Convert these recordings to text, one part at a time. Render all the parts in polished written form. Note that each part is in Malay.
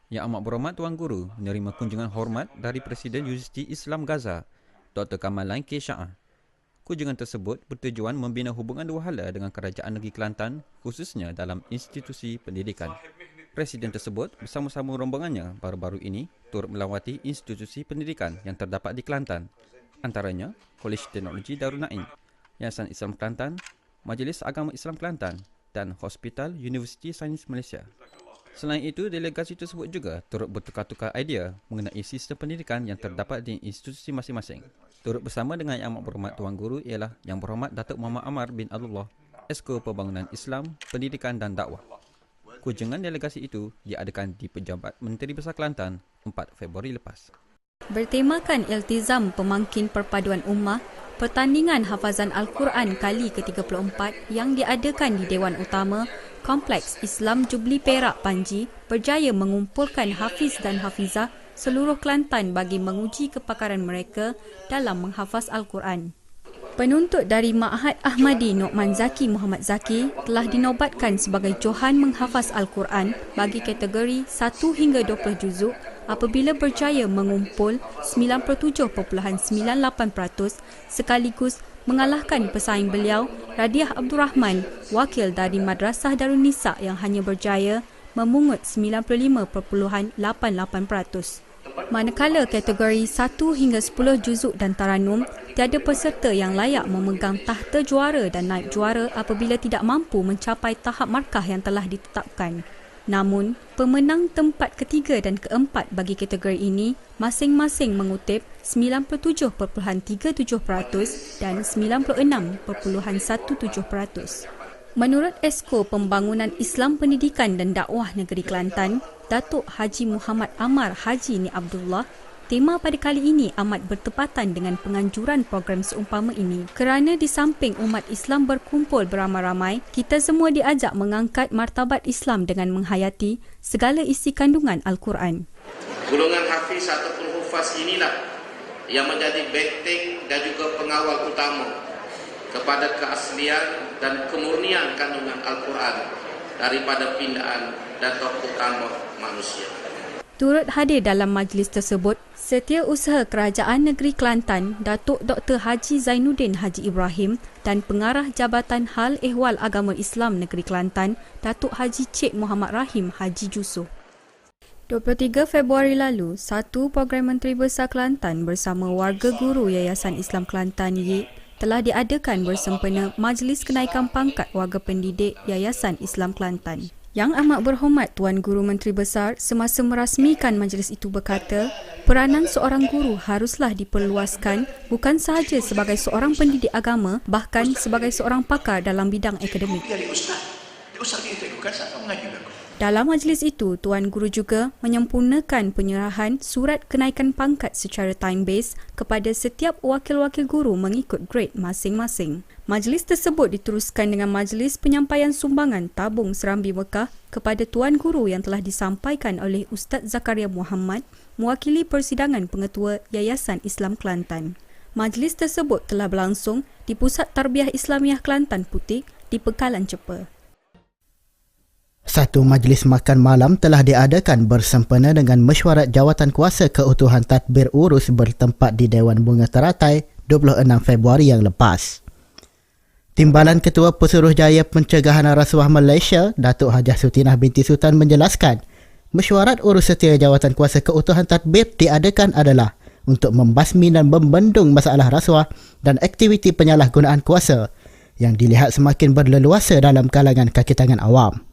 Yang Amat Berhormat Tuan Guru menerima kunjungan hormat dari Presiden Universiti Islam Gaza, Dr. Kamalan K. Shah. Kunjungan tersebut bertujuan membina hubungan dua hala dengan Kerajaan Negeri Kelantan, khususnya dalam institusi pendidikan. Presiden tersebut bersama-sama rombongannya baru-baru ini turut melawati institusi pendidikan yang terdapat di Kelantan, antaranya Kolej Teknologi Darul Naim, Yayasan Islam Kelantan, Majlis Agama Islam Kelantan dan Hospital Universiti Sains Malaysia. Selain itu, delegasi tersebut juga turut bertukar-tukar idea mengenai sistem pendidikan yang terdapat di institusi masing-masing. Turut bersama dengan Yang Amat Berhormat Tuan Guru ialah Yang Berhormat Datuk Muhammad Amar bin Abdullah, Esko Pembangunan Islam, Pendidikan dan Dakwah. Kunjungan delegasi itu diadakan di Pejabat Menteri Besar Kelantan 4 Februari lepas. Bertemakan Iltizam Pemangkin Perpaduan Ummah, pertandingan hafazan Al-Quran kali ke-34 yang diadakan di Dewan Utama Kompleks Islam Jubli Perak Panji berjaya mengumpulkan hafiz dan hafizah seluruh Kelantan bagi menguji kepakaran mereka dalam menghafaz Al-Quran. Penuntut dari Ma'had Ahmadi No'man Zaki Muhammad Zaki telah dinobatkan sebagai johan menghafaz Al-Quran bagi kategori 1 hingga 20 juzuk apabila berjaya mengumpul 97.98% sekaligus mengalahkan pesaing beliau Radiah Abdul Rahman, wakil dari Madrasah Darun Nisa yang hanya berjaya memungut 95.88%. Manakala kategori 1 hingga 10 juzuk dan taranum, tiada peserta yang layak memegang tahta juara dan naib juara apabila tidak mampu mencapai tahap markah yang telah ditetapkan. Namun, pemenang tempat ketiga dan keempat bagi kategori ini masing-masing mengutip 97.37% dan 96.17%. Menurut Esko Pembangunan Islam Pendidikan dan Dakwah Negeri Kelantan, Datuk Haji Muhammad Amar Haji Ni Abdullah, tema pada kali ini amat bertepatan dengan penganjuran program seumpama ini kerana di samping umat Islam berkumpul beramai-ramai, kita semua diajak mengangkat martabat Islam dengan menghayati segala isi kandungan Al-Quran. Golongan hafiz ataupun hufaz inilah yang menjadi benteng dan juga pengawal utama kepada keaslian dan kemurnian kandungan Al-Quran daripada pindaan dan tokoh utama manusia. Turut hadir dalam majlis tersebut, Setiausaha Kerajaan Negeri Kelantan, Datuk Dr. Haji Zainuddin Haji Ibrahim dan Pengarah Jabatan Hal Ehwal Agama Islam Negeri Kelantan, Datuk Haji Cik Muhammad Rahim Haji Jusuh. 23 Februari lalu, satu program Menteri Besar Kelantan bersama warga guru Yayasan Islam Kelantan YIK telah diadakan bersempena Majlis Kenaikan Pangkat Warga Pendidik Yayasan Islam Kelantan. Yang Amat Berhormat Tuan Guru Menteri Besar semasa merasmikan majlis itu berkata, peranan seorang guru haruslah diperluaskan bukan sahaja sebagai seorang pendidik agama, bahkan sebagai seorang pakar dalam bidang akademik. Dalam majlis itu, Tuan Guru juga menyempurnakan penyerahan surat kenaikan pangkat secara time-based kepada setiap wakil-wakil guru mengikut grade masing-masing. Majlis tersebut diteruskan dengan majlis penyampaian sumbangan tabung Serambi Mekah kepada Tuan Guru yang telah disampaikan oleh Ustaz Zakaria Muhammad, mewakili persidangan pengetua Yayasan Islam Kelantan. Majlis tersebut telah berlangsung di Pusat Tarbiyah Islamiah Kelantan Putik di Pekalan Cepa. Satu majlis makan malam telah diadakan bersempena dengan mesyuarat jawatan kuasa keutuhan tadbir urus bertempat di Dewan Bunga Teratai 26 Februari yang lepas. Timbalan Ketua Pesuruhjaya Pencegahan Rasuah Malaysia, Datuk Hajah Sutinah binti Sultan menjelaskan, mesyuarat urus setia jawatan kuasa keutuhan tadbir diadakan adalah untuk membasmi dan membendung masalah rasuah dan aktiviti penyalahgunaan kuasa yang dilihat semakin berleluasa dalam kalangan kaki tangan awam.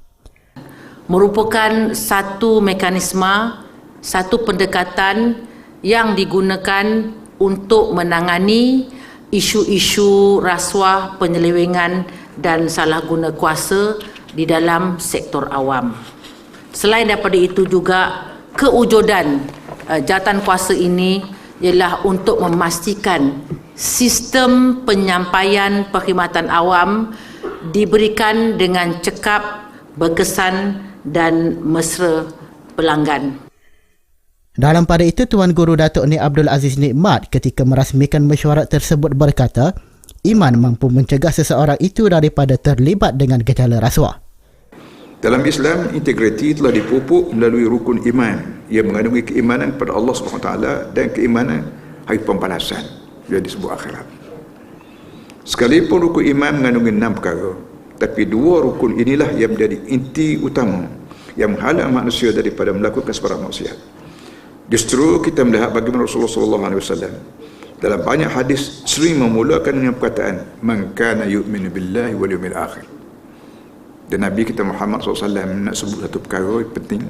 Merupakan satu mekanisme, satu pendekatan yang digunakan untuk menangani isu-isu rasuah, penyelewengan dan salah guna kuasa di dalam sektor awam. Selain daripada itu juga, kewujudan jawatan kuasa ini ialah untuk memastikan sistem penyampaian perkhidmatan awam diberikan dengan cekap, berkesan dan mesra pelanggan. Dalam pada itu, Tuan Guru Datuk Ni Abdul Aziz Nikmat ketika merasmikan mesyuarat tersebut berkata, iman mampu mencegah seseorang itu daripada terlibat dengan gejala rasuah. Dalam Islam, integriti telah dipupuk melalui rukun iman. Ia mengandungi keimanan kepada Allah SWT dan keimanan hari pembalasan yang disebut akhirat. Sekalipun rukun iman mengandungi 6 perkara, tapi 2 rukun inilah yang menjadi inti utama yang menghalang manusia daripada melakukan sebarang maksiat. Justru kita melihat bagaimana Rasulullah SAW dalam banyak hadis sering memulakan dengan perkataan man kana yu'minu billahi wal yawmil akhir. Dan Nabi kita Muhammad SAW nak sebut satu perkara yang penting,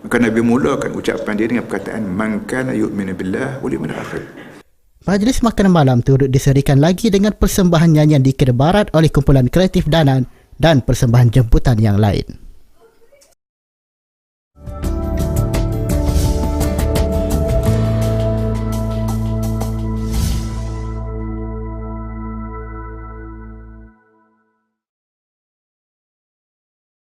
maka Nabi mulakan ucapan dia dengan perkataan man kana yu'minu billahi wal yawmil akhir. Majlis makanan malam turut diserikan lagi dengan persembahan nyanyian di Kedah Barat oleh kumpulan kreatif Danan dan persembahan jemputan yang lain.